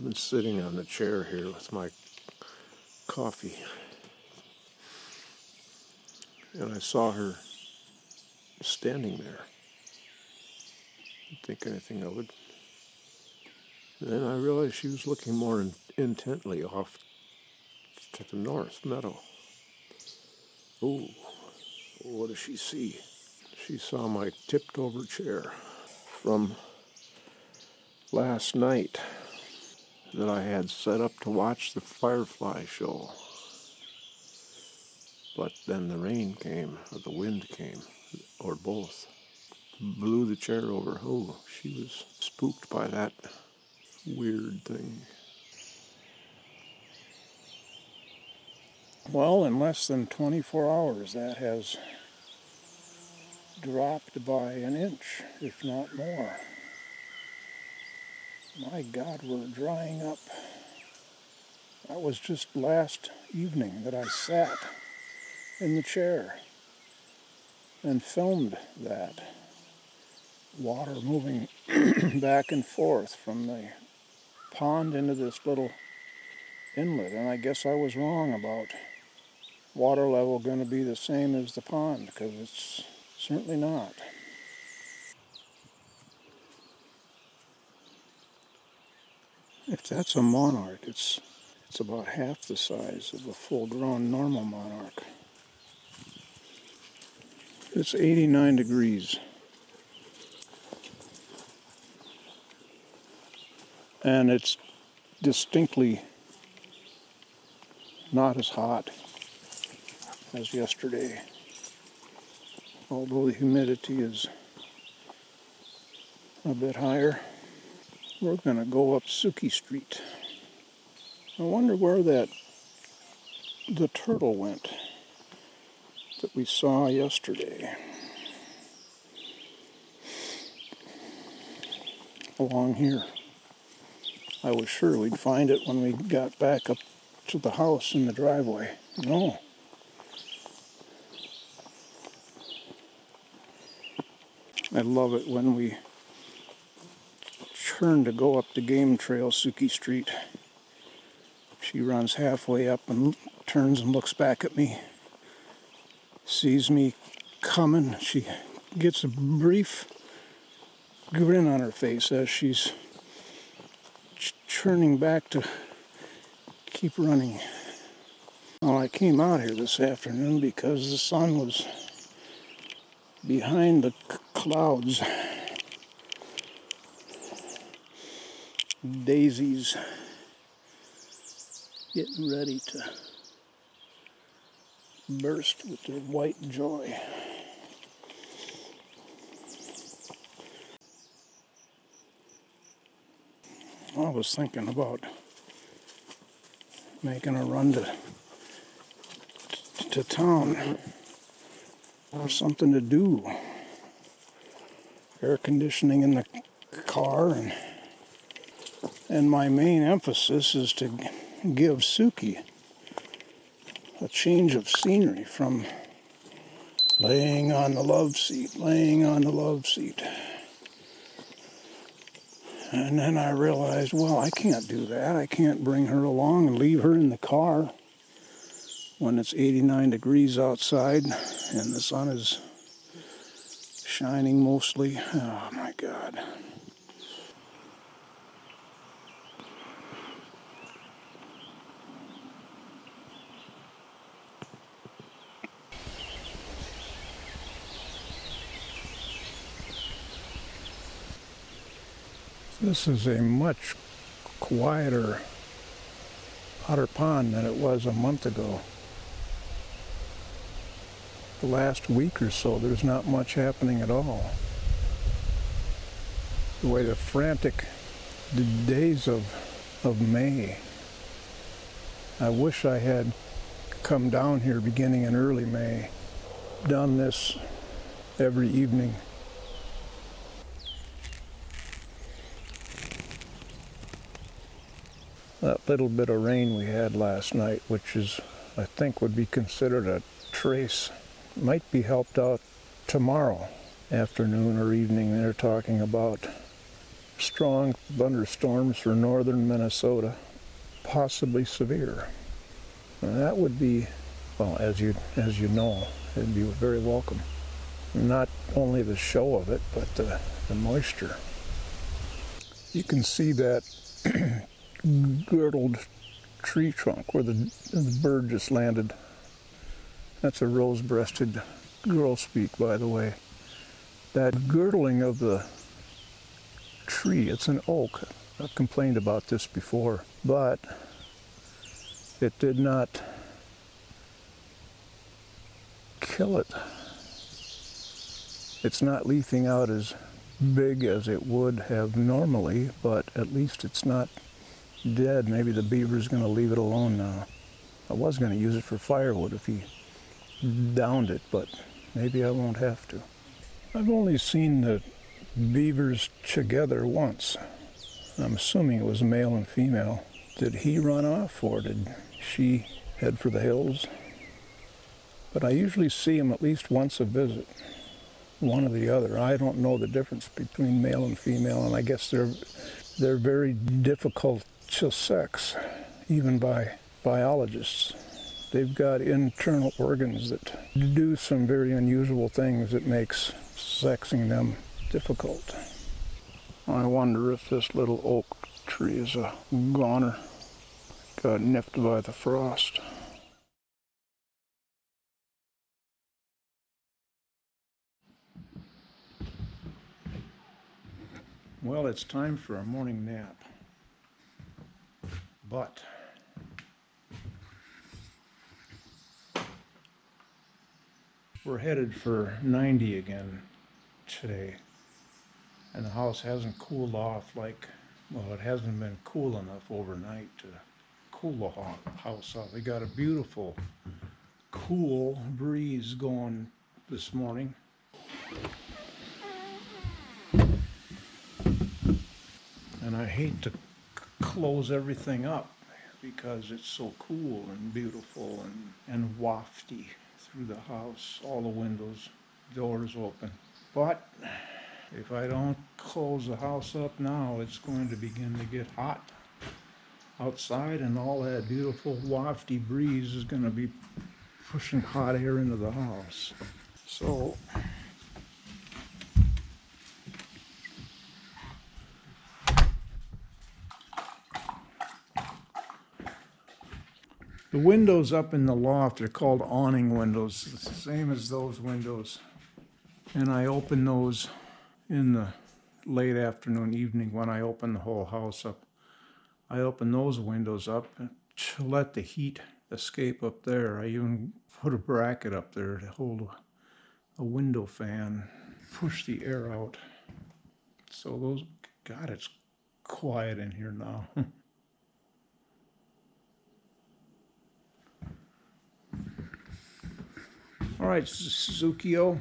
been sitting on the chair here with my coffee, and I saw her standing there. Didn't think anything of it. Then I realized she was looking more intently off to the north meadow. Oh, what does she see? She saw my tipped over chair from last night that I had set up to watch the firefly show. But then the rain came, or the wind came, or both. Blew the chair over. Oh, she was spooked by that weird thing. Well, in less than 24 hours, that has dropped by an inch, if not more. My God, we're drying up. That was just last evening that I sat in the chair and filmed that. Water moving back and forth from the pond into this little inlet. And I guess I was wrong about water level going to be the same as the pond, because it's certainly not. If that's a monarch, it's about half the size of a full-grown normal monarch. It's 89 degrees. And it's distinctly not as hot as yesterday, although the humidity is a bit higher. We're going to go up Suki Street. I wonder where the turtle went that we saw yesterday. Along here. I was sure we'd find it when we got back up to the house in the driveway. No. I love it when we turn to go up the game trail, Suki Street. She runs halfway up and turns and looks back at me, sees me coming. She gets a brief grin on her face as she's turning back to keep running. Well, I came out here this afternoon because the sun was behind the clouds. Daisies getting ready to burst with their white joy. I was thinking about making a run to town for something to do. Air conditioning in the car, and my main emphasis is to give Suki a change of scenery from laying on the love seat. And then I realized, well, I can't do that. I can't bring her along and leave her in the car when it's 89 degrees outside and the sun is shining mostly. Oh my God. This is a much quieter Otter Pond than it was a month ago. The last week or so, there's not much happening at all. The way the frantic days of May. I wish I had come down here beginning in early May, done this every evening. That little bit of rain we had last night, which is, I think, would be considered a trace, might be helped out tomorrow afternoon or evening. They're talking about strong thunderstorms for northern Minnesota, possibly severe. And that would be, well, as you know, it'd be very welcome. Not only the show of it, but the moisture. You can see that girdled tree trunk where the bird just landed. That's a rose-breasted grosbeak, by the way. That girdling of the tree, it's an oak. I've complained about this before, but it did not kill it. It's not leafing out as big as it would have normally, but at least it's not dead. Maybe the beaver's going to leave it alone now. I was going to use it for firewood if he downed it, but maybe I won't have to. I've only seen the beavers together once. I'm assuming it was male and female. Did he run off or did she head for the hills? But I usually see them at least once a visit, one or the other. I don't know the difference between male and female, and I guess they're very difficult to sex, even by biologists. They've got internal organs that do some very unusual things that makes sexing them difficult. I wonder if this little oak tree is a goner. Got nipped by the frost. Well, it's time for a morning nap. But we're headed for 90 again today. And the house hasn't cooled off like, well, it hasn't been cool enough overnight to cool the house off. We got a beautiful, cool breeze going this morning. And I hate to close everything up because it's so cool and beautiful and wafty through the house. All the windows, doors open. But if I don't close the house up now, it's going to begin to get hot outside, and all that beautiful wafty breeze is going to be pushing hot air into the house. So the windows up in the loft are called awning windows. It's the same as those windows. And I open those in the late afternoon, evening when I open the whole house up. I open those windows up to let the heat escape up there. I even put a bracket up there to hold a window fan, push the air out. So those, God, it's quiet in here now. All right, Suzukio,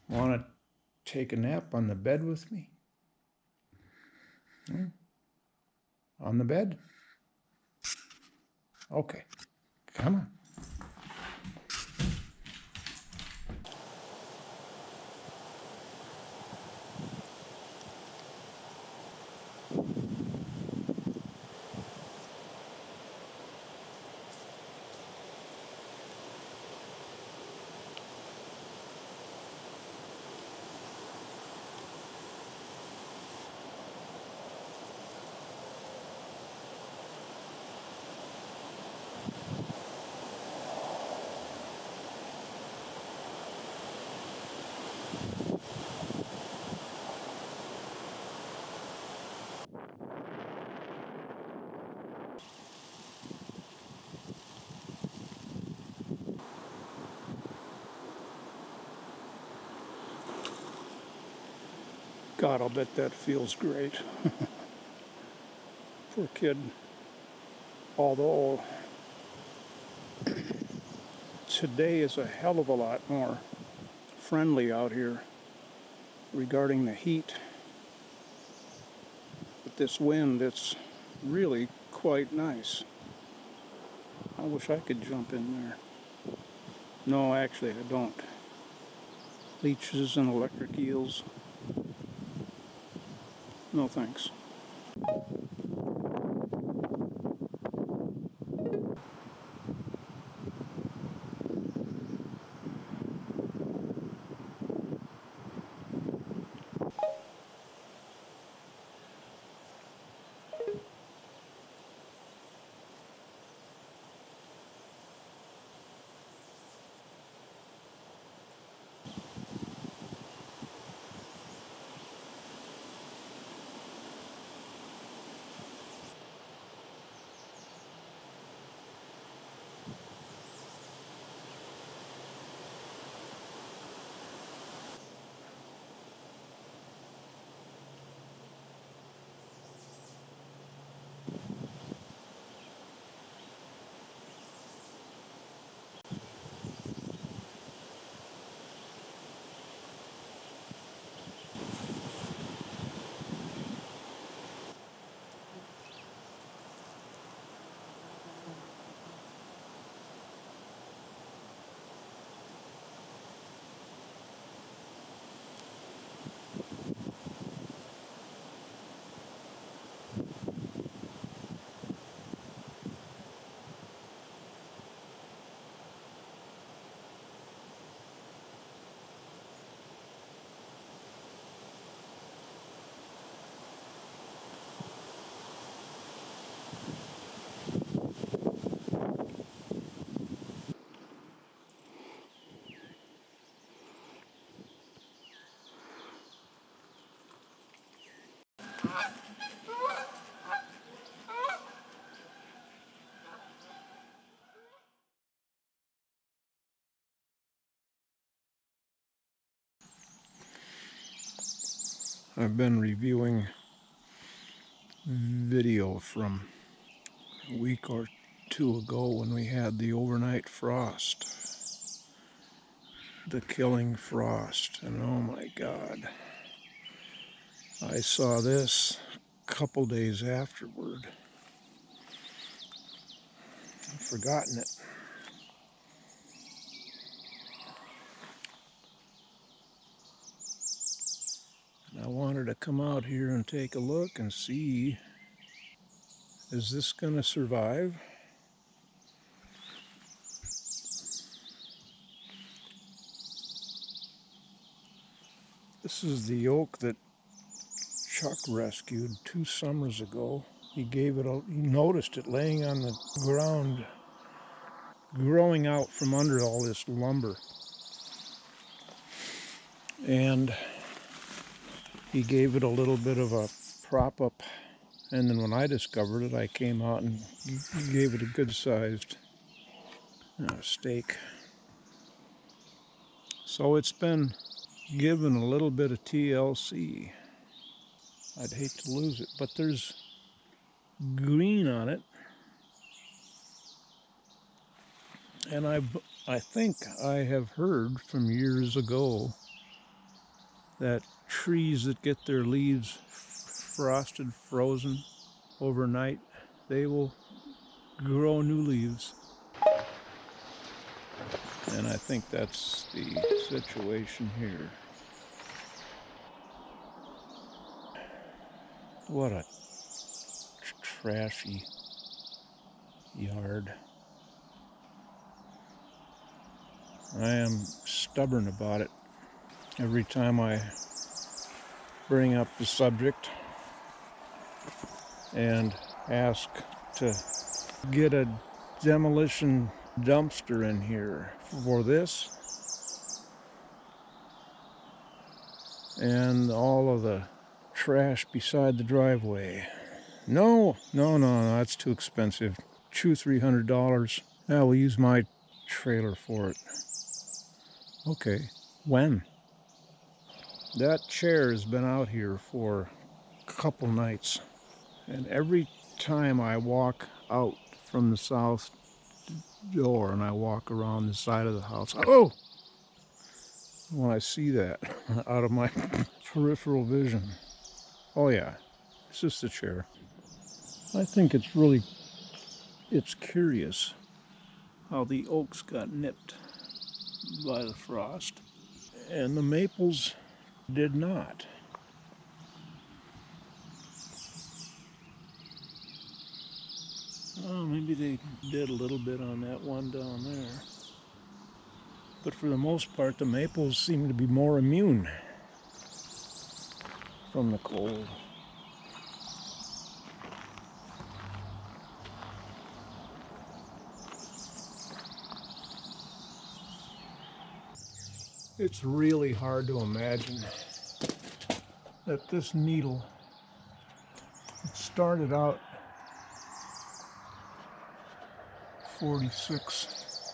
want to take a nap on the bed with me? On the bed? Okay, come on. God, I'll bet that feels great. Poor kid. Although today is a hell of a lot more friendly out here regarding the heat. With this wind, it's really quite nice. I wish I could jump in there. No, actually I don't. Leeches and electric eels. No thanks. I've been reviewing video from a week or two ago when we had the overnight frost, the killing frost, and oh my God, I saw this a couple days afterward. I've forgotten it. And I wanted to come out here and take a look and see, is this going to survive? This is the oak that Chuck rescued 2 summers ago. He noticed it laying on the ground, growing out from under all this lumber. And he gave it a little bit of a prop up. And then when I discovered it, I came out and gave it a good sized stake. So it's been given a little bit of TLC. I'd hate to lose it, but there's green on it. And I think I have heard from years ago that trees that get their leaves frosted, frozen overnight, they will grow new leaves. And I think that's the situation here. What a trashy yard. I am stubborn about it. Every time I bring up the subject and ask to get a demolition dumpster in here for this and all of the trash beside the driveway. No, that's too expensive. $200-300. Yeah, we'll use my trailer for it. Okay, when? That chair has been out here for a couple nights, and every time I walk out from the south door and I walk around the side of the house, oh! When I see that out of my peripheral vision. Oh yeah, it's just a chair. I think it's curious how the oaks got nipped by the frost and the maples did not. Oh, maybe they did a little bit on that one down there. But for the most part, the maples seem to be more immune from the cold. It's really hard to imagine that this needle, it started out 46.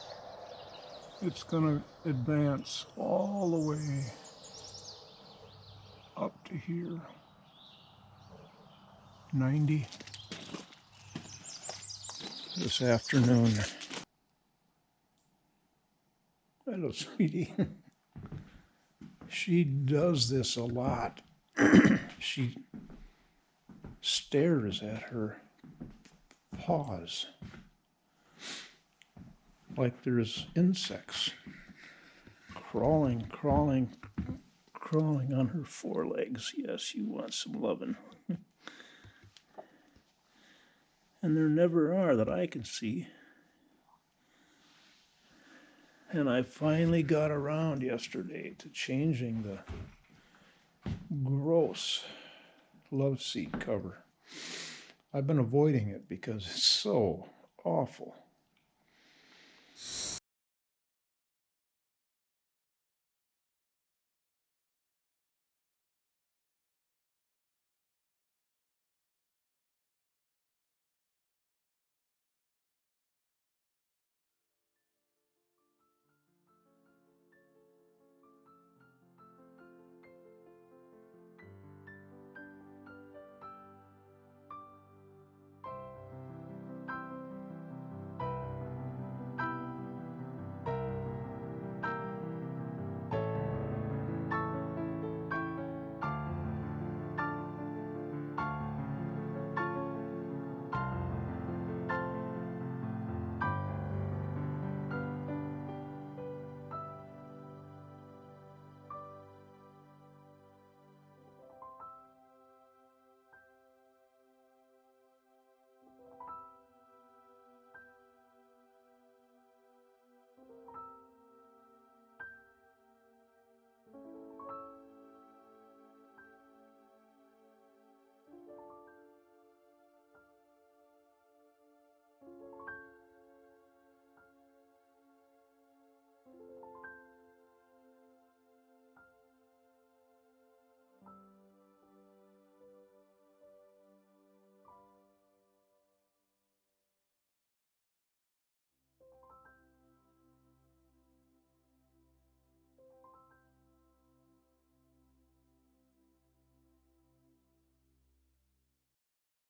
It's going to advance all the way up to here. 90 this afternoon. Hello, sweetie. She does this a lot. She stares at her paws like there's insects crawling on her forelegs. Yes, you want some loving. And there never are that I can see. And I finally got around yesterday to changing the gross love seat cover. I've been avoiding it because it's so awful.